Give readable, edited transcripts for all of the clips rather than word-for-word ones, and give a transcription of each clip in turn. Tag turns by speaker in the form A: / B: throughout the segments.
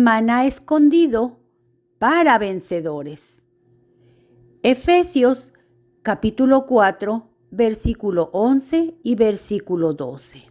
A: maná escondido para vencedores. Efesios capítulo 4, versículo 11 y versículo 12.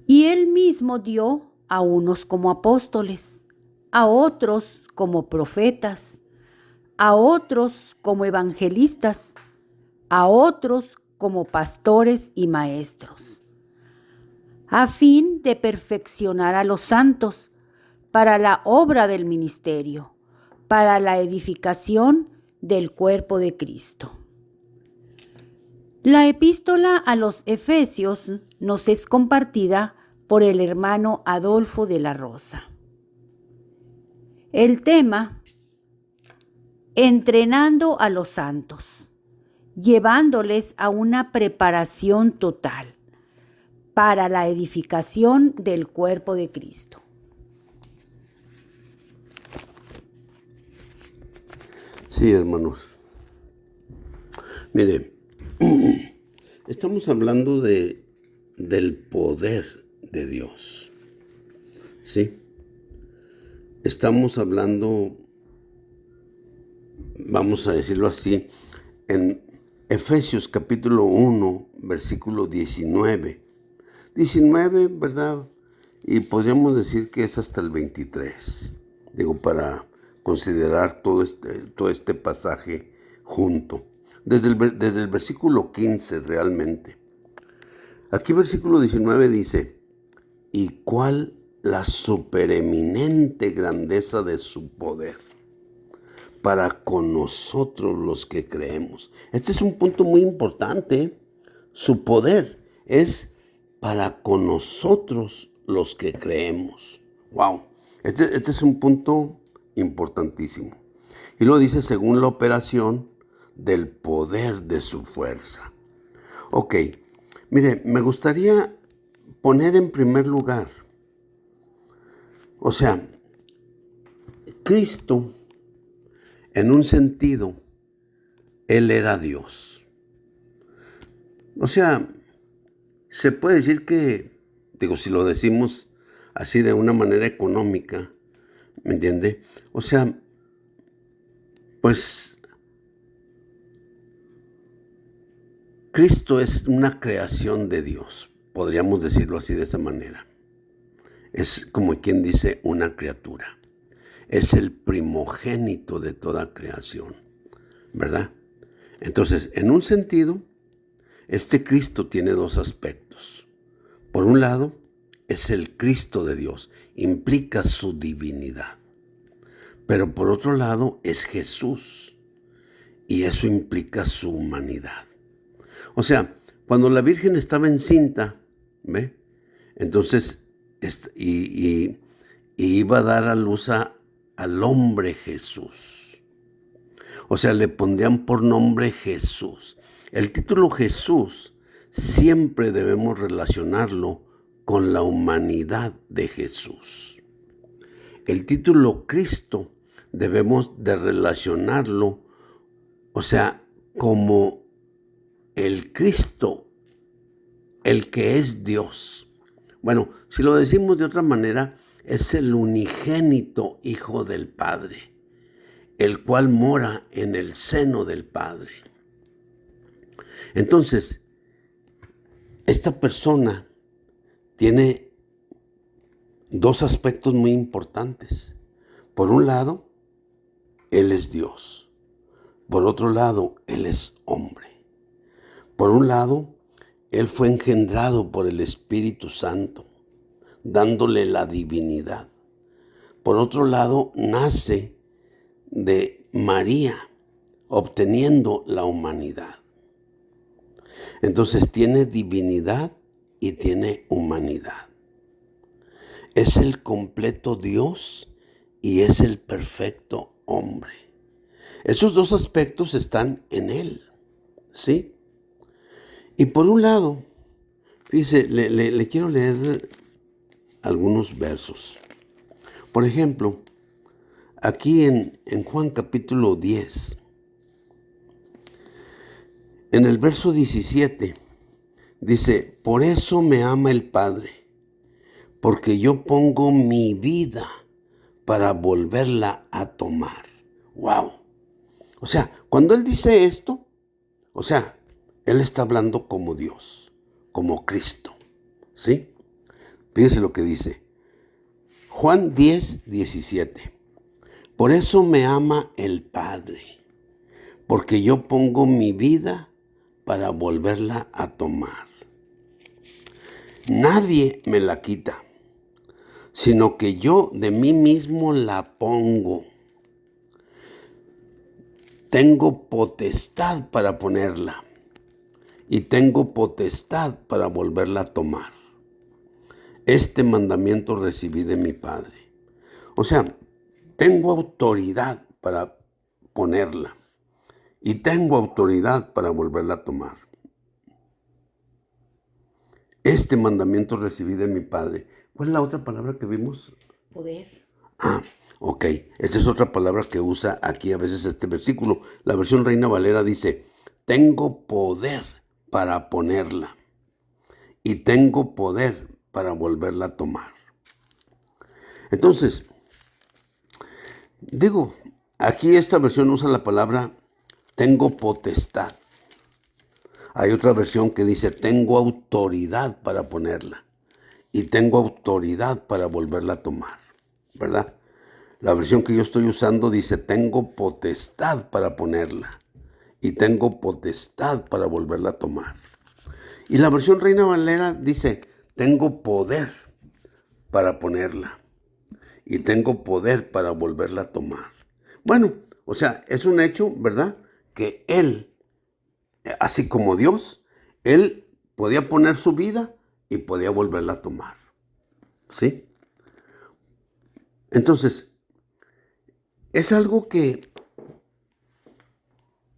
A: Y él mismo dio a unos como apóstoles, a otros como profetas, a otros como evangelistas, a otros como pastores y maestros, a fin de perfeccionar a los santos para la obra del ministerio, para la edificación del cuerpo de Cristo. La epístola a los Efesios nos es compartida por el hermano Adolfo de la Rosa. El tema: entrenando a los santos, llevándoles a una preparación total para la edificación del cuerpo de Cristo.
B: Sí, hermanos. Mire, estamos hablando del poder de Dios. ¿Sí? Estamos hablando, vamos a decirlo así, en Efesios capítulo 1, versículo 19. 19, ¿verdad? Y podríamos decir que es hasta el 23. Digo, para considerar todo este pasaje junto. Desde el versículo 15 realmente. Aquí versículo 19 dice: ¿y cuál la supereminente grandeza de su poder para con nosotros los que creemos? Este es un punto muy importante. Su poder es para con nosotros los que creemos. Wow, este es un punto importantísimo. Y lo dice según la operación del poder de su fuerza. Ok, mire, me gustaría poner en primer lugar, o sea, Cristo, en un sentido, Él era Dios. O sea, se puede decir que, digo, si lo decimos así de una manera económica, ¿me entiende? O sea, pues Cristo es una creación de Dios, podríamos decirlo así de esa manera. Es como quien dice una criatura. Es el primogénito de toda creación, ¿verdad? Entonces, en un sentido, este Cristo tiene dos aspectos. Por un lado, es el Cristo de Dios, implica su divinidad. Pero por otro lado, es Jesús, y eso implica su humanidad. O sea, cuando la Virgen estaba encinta, ¿ve? Entonces, y iba a dar a luz al hombre Jesús. O sea, le pondrían por nombre Jesús. El título Jesús siempre debemos relacionarlo con la humanidad de Jesús. El título Cristo debemos de relacionarlo, o sea, como el Cristo, el que es Dios. Bueno, si lo decimos de otra manera, es el unigénito Hijo del Padre, el cual mora en el seno del Padre. Entonces, esta persona tiene dos aspectos muy importantes. Por un lado, Él es Dios. Por otro lado, Él es hombre. Por un lado, Él fue engendrado por el Espíritu Santo, dándole la divinidad. Por otro lado, nace de María, obteniendo la humanidad. Entonces tiene divinidad y tiene humanidad. Es el completo Dios y es el perfecto hombre. Esos dos aspectos están en Él, ¿sí? Y por un lado, fíjese, le quiero leer algunos versos. Por ejemplo, aquí en Juan capítulo 10, en el verso 17, dice: por eso me ama el Padre, porque yo pongo mi vida para volverla a tomar. ¡Wow! O sea, cuando él dice esto, o sea, él está hablando como Dios, como Cristo, ¿sí? Fíjense lo que dice. Juan 10:17. Por eso me ama el Padre, porque yo pongo mi vida para volverla a tomar. Nadie me la quita, sino que yo de mí mismo la pongo. Tengo potestad para ponerla y tengo potestad para volverla a tomar. Este mandamiento recibí de mi Padre. O sea, tengo autoridad para ponerla y tengo autoridad para volverla a tomar. Este mandamiento recibí de mi Padre. ¿Cuál es la otra palabra que vimos?
A: Poder.
B: Ok. Esta es otra palabra que usa aquí a veces este versículo. La versión Reina Valera dice, tengo poder para ponerla y tengo poder para volverla a tomar. Entonces, digo, aquí esta versión usa la palabra tengo potestad. Hay otra versión que dice tengo autoridad para ponerla y tengo autoridad para volverla a tomar, ¿verdad? La versión que yo estoy usando dice tengo potestad para ponerla y tengo potestad para volverla a tomar. Y la versión Reina Valera dice tengo poder para ponerla y tengo poder para volverla a tomar. Bueno, o sea, es un hecho, ¿verdad? Que él, así como Dios, él podía poner su vida y podía volverla a tomar. ¿Sí? Entonces, es algo que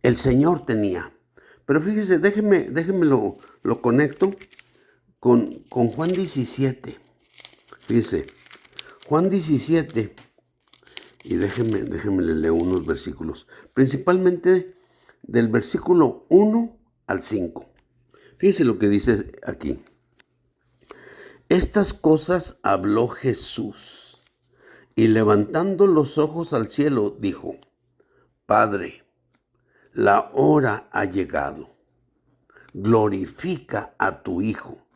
B: el Señor tenía. Pero fíjese, déjeme lo conecto con Juan 17. Fíjese, Juan 17. Y déjeme le leo unos versículos. Principalmente del versículo 1 al 5. Fíjese lo que dice aquí. Estas cosas habló Jesús, y levantando los ojos al cielo, dijo, Padre, la hora ha llegado. Glorifica a tu Hijo,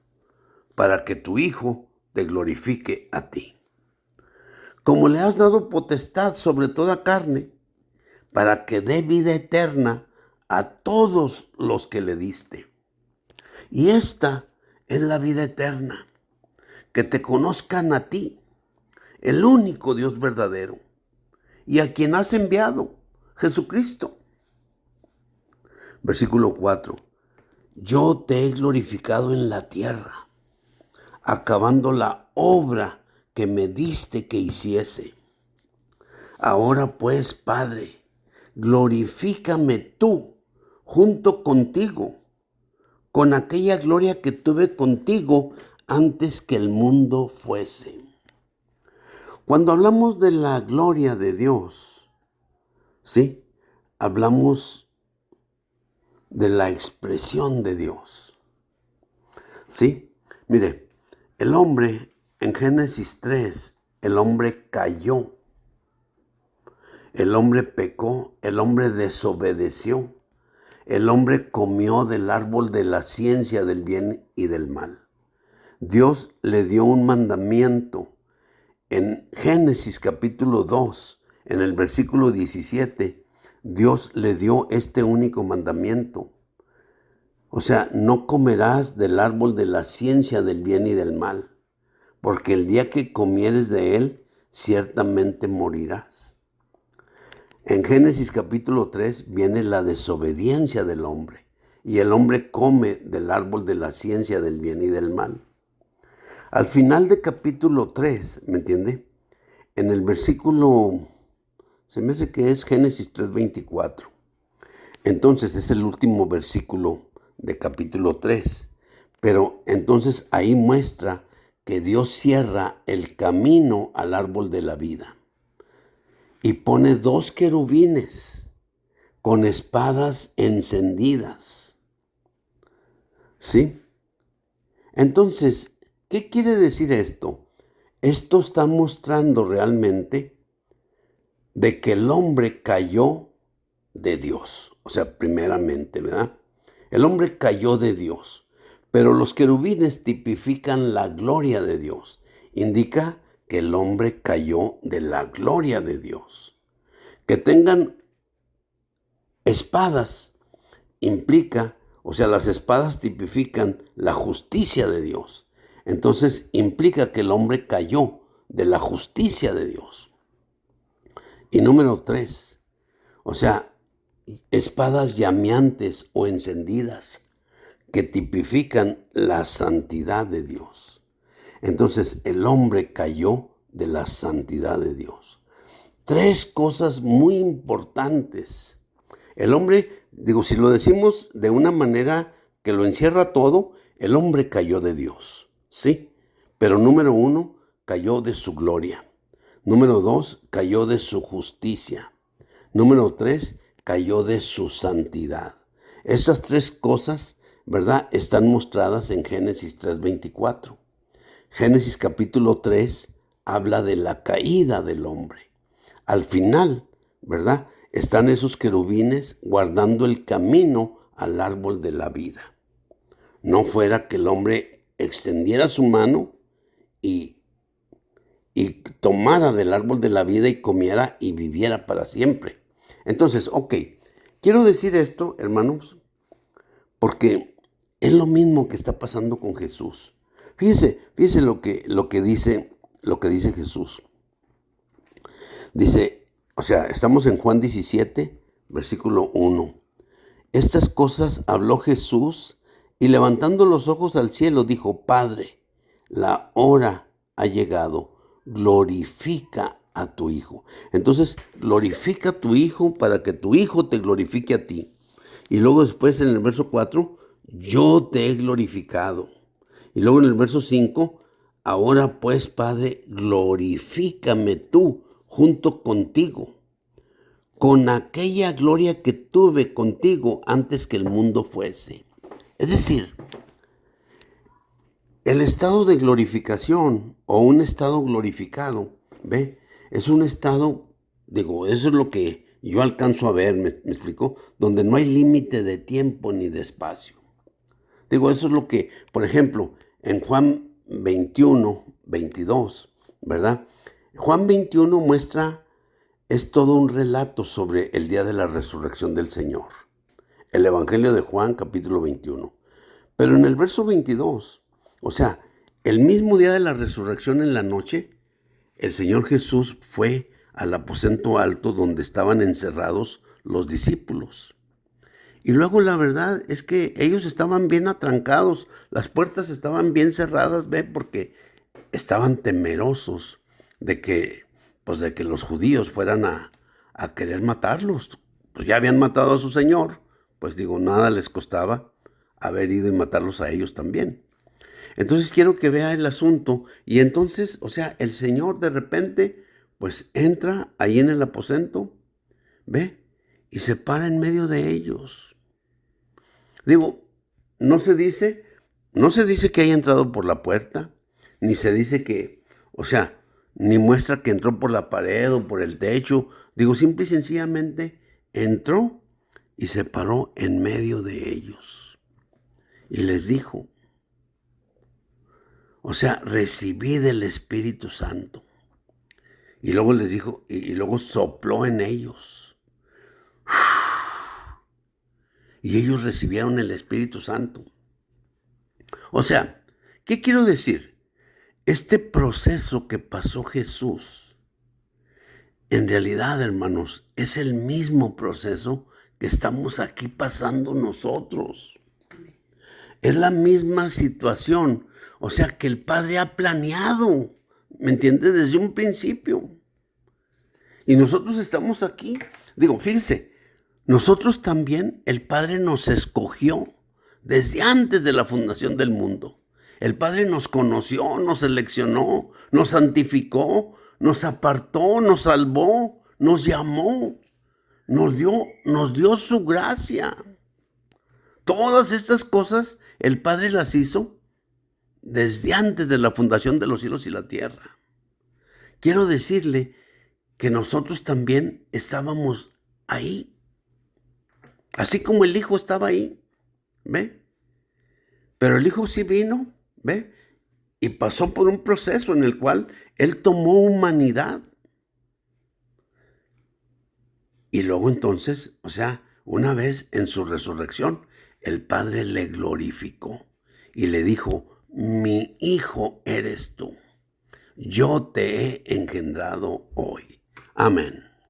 B: para que tu Hijo te glorifique a ti. Como le has dado potestad sobre toda carne, para que dé vida eterna a todos los que le diste. Y esta es la vida eterna, que te conozcan a ti, el único Dios verdadero, y a quien has enviado, Jesucristo. Versículo 4. Yo te he glorificado en la tierra, acabando la obra que me diste que hiciese. Ahora pues, Padre, glorifícame tú junto contigo, con aquella gloria que tuve contigo antes que el mundo fuese. Cuando hablamos de la gloria de Dios, ¿sí? Hablamos de la expresión de Dios. ¿Sí? Mire, el hombre, en Génesis 3, el hombre cayó, el hombre pecó, el hombre desobedeció, el hombre comió del árbol de la ciencia del bien y del mal. Dios le dio un mandamiento en Génesis capítulo 2, en el versículo 17, Dios le dio este único mandamiento. O sea, no comerás del árbol de la ciencia del bien y del mal, porque el día que comieres de él, ciertamente morirás. En Génesis capítulo 3 viene la desobediencia del hombre, y el hombre come del árbol de la ciencia del bien y del mal. Al final de capítulo 3, ¿me entiende? En el versículo, se me hace que es Génesis 3:24. Entonces es el último versículo de capítulo 3. Pero entonces ahí muestra que Dios cierra el camino al árbol de la vida. Y pone 2 querubines con espadas encendidas. ¿Sí? Entonces, ¿qué quiere decir esto? esto está mostrando realmente de que el hombre cayó de Dios. O sea, primeramente, ¿verdad? El hombre cayó de Dios. Pero los querubines tipifican la gloria de Dios. Indica que el hombre cayó de la gloria de Dios. Que tengan espadas implica, o sea, las espadas tipifican la justicia de Dios. Entonces implica que el hombre cayó de la justicia de Dios. Y número 3, o sea, espadas llameantes o encendidas que tipifican la santidad de Dios. Entonces el hombre cayó de la santidad de Dios. 3 cosas muy importantes. El hombre, si lo decimos de una manera que lo encierra todo, el hombre cayó de Dios, ¿sí? Pero número 1, cayó de su gloria. Número 2, cayó de su justicia. Número 3, cayó de su santidad. Esas 3 cosas, ¿verdad?, están mostradas en Génesis 3:24. Génesis capítulo 3 habla de la caída del hombre. Al final, ¿verdad?, están esos querubines guardando el camino al árbol de la vida. No fuera que el hombre extendiera su mano y tomara del árbol de la vida y comiera y viviera para siempre. Entonces, quiero decir esto, hermanos, porque es lo mismo que está pasando con Jesús. Fíjese lo que dice Jesús. Dice, estamos en Juan 17, versículo 1. Estas cosas habló Jesús y levantando los ojos al cielo dijo, Padre, la hora ha llegado, glorifica a tu Hijo. Entonces, glorifica a tu Hijo para que tu Hijo te glorifique a ti. Y luego después en el verso 4, yo te he glorificado. Y luego en el verso 5, ahora pues, Padre, glorifícame tú junto contigo, con aquella gloria que tuve contigo antes que el mundo fuese. Es decir, el estado de glorificación o un estado glorificado, ¿ve? Es un estado, eso es lo que yo alcanzo a ver, ¿me explico? Donde no hay límite de tiempo ni de espacio. Eso es lo que, por ejemplo, en Juan 21, 22, ¿verdad? Juan 21 muestra, es todo un relato sobre el día de la resurrección del Señor. El Evangelio de Juan, capítulo 21. Pero en el verso 22, el mismo día de la resurrección en la noche, el Señor Jesús fue al aposento alto donde estaban encerrados los discípulos. Y luego la verdad es que ellos estaban bien atrancados, las puertas estaban bien cerradas, porque estaban temerosos de que los judíos fueran a querer matarlos. Pues ya habían matado a su Señor, nada les costaba haber ido y matarlos a ellos también. Entonces quiero que vea el asunto. Y entonces, el Señor de repente, entra ahí en el aposento, ve, y se para en medio de ellos. No se dice que haya entrado por la puerta, ni se dice que, ni muestra que entró por la pared o por el techo. Simple y sencillamente entró y se paró en medio de ellos. Y les dijo, recibid el Espíritu Santo. Y luego les dijo, y luego sopló en ellos. Y ellos recibieron el Espíritu Santo. ¿Qué quiero decir? Este proceso que pasó Jesús, en realidad, hermanos, es el mismo proceso que estamos aquí pasando nosotros. Es la misma situación, que el Padre ha planeado, ¿me entiendes? Desde un principio. Y nosotros estamos aquí. Fíjense, nosotros también, el Padre nos escogió desde antes de la fundación del mundo. El Padre nos conoció, nos seleccionó, nos santificó, nos apartó, nos salvó, nos llamó, nos dio su gracia. Todas estas cosas el Padre las hizo desde antes de la fundación de los cielos y la tierra. quiero decirle que nosotros también estábamos ahí. Así como el Hijo estaba ahí, ¿ve? Pero el Hijo sí vino, ¿ve? Y pasó por un proceso en el cual Él tomó humanidad. Y luego entonces, una vez en su resurrección, el Padre le glorificó y le dijo: mi Hijo eres tú. Yo te he engendrado hoy. Amén.